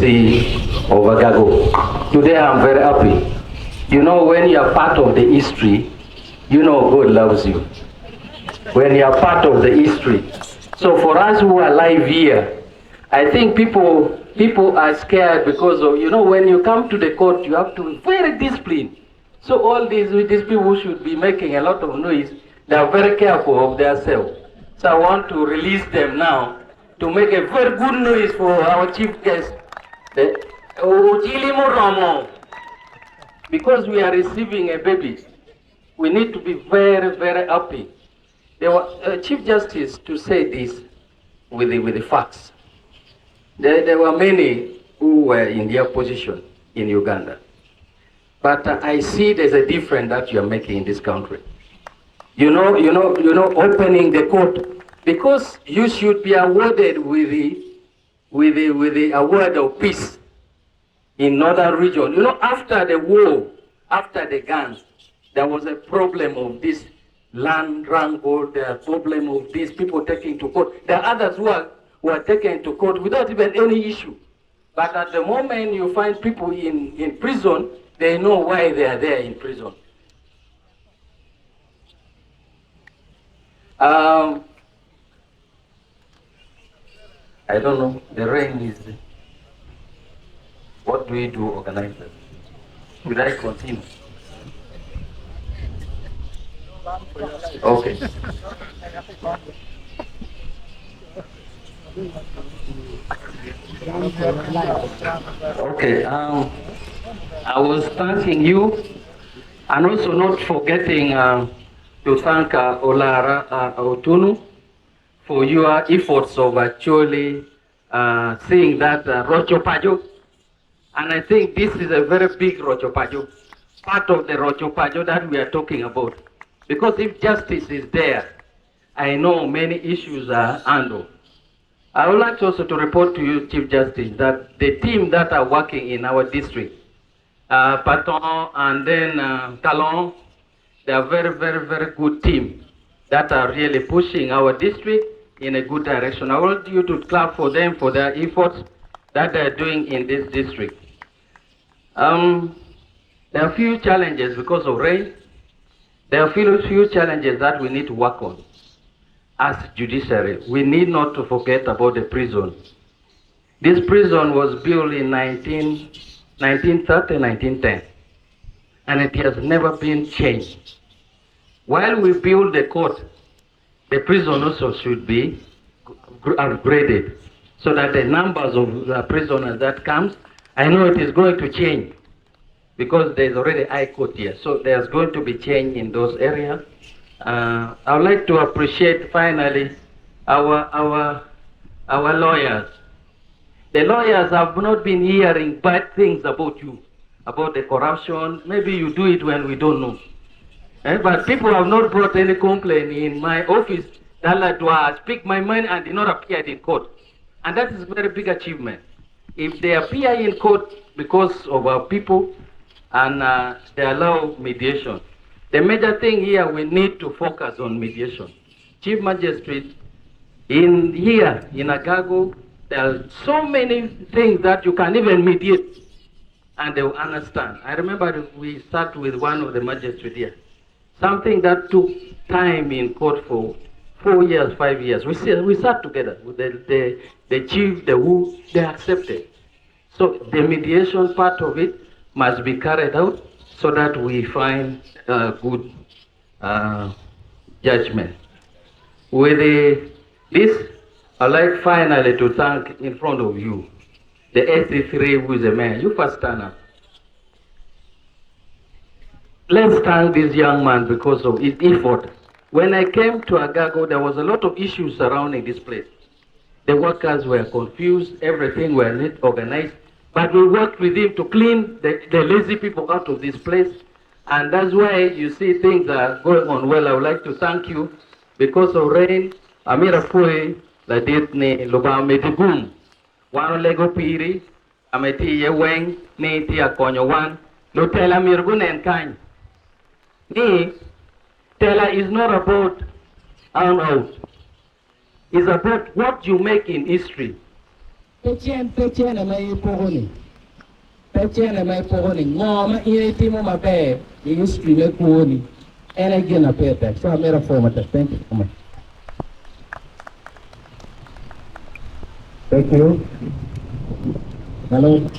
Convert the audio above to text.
RDC of Agago. Today I'm very happy. You know, when you are part of the history, you know God loves you. When you are part of the history. So for us who are live here, I think people are scared because of, you know, when you come to the court, you have to be very disciplined. So all these people who should be making a lot of noise, they are very careful of themselves. So I want to release them now to make a very good noise for our chief guest, the Ojilimo Ramo. Because we are receiving a baby, we need to be very, very happy. There was Chief Justice to say this with the facts. There were many who were in their position in Uganda. But I see there's a difference that you are making in this country. You know, opening the court, because you should be awarded with the award of peace in northern region. You know, after the war, after the guns, there was a problem of this land wrangle, the problem of these people taking to court. There are others who are taken to court without even any issue. But at the moment you find people in prison, they know why they are there in prison. I don't know, the rain is, what do we do, organizers? Should I continue? Okay. Okay, I was thanking you, and also not forgetting to thank Olara Otunnu for your efforts of actually seeing that Rochopajo. And I think this is a very big Rochopajo, part of the Rochopajo that we are talking about. Because if justice is there, I know many issues are handled. I would like also to report to you, Chief Justice, that the team that are working in our district, Patongo and then Talon, they are very, very, very good team that are really pushing our district in a good direction. I want you to clap for them for their efforts that they are doing in this district. There are a few challenges because of rain. There are a few challenges that we need to work on. As judiciary, we need not to forget about the prison. This prison was built in 1930, 1910, and it has never been changed. While we build the court, the prison also should be upgraded so that the numbers of prisoners that comes, I know it is going to change because there's already high court here, so there's going to be change in those areas. I would like to appreciate finally our lawyers. The lawyers have not been hearing bad things about you, about the corruption. Maybe you do it when we don't know. But people have not brought any complaint in my office that I speak my mind and did not appear in court. And that is a very big achievement. If they appear in court because of our people and they allow mediation, the major thing here, we need to focus on mediation. Chief Magistrate, in here, in Agago, there are so many things that you can even mediate and they will understand. I remember we sat with one of the magistrates here. Something that took time in court for 4 years, 5 years. We sat together with the chief, the who, they accepted. So the mediation part of it must be carried out so that we find good judgment. With this, I'd like finally to thank in front of you the SC3 who is a man. You first stand up. Let's thank this young man because of his effort. When I came to Agago, there was a lot of issues surrounding this place. The workers were confused, everything was not organized, but we worked with him to clean the lazy people out of this place. And that's why you see things are going on well. I would like to thank you because of rain. Amira Fue, la ditni luba medigum. Wan lego piri, ameti yeweng, ni ti akonyo wan, no tela mirgun en kany. Ni, tela is not about out. It's about what you make in history. Petien na mai pogoni. Petien na mai pogoni. Ngoma ine timo mabe. You stream kuoni. And again a pay tax. So I made a format. Thank you so much. Thank you. Hello.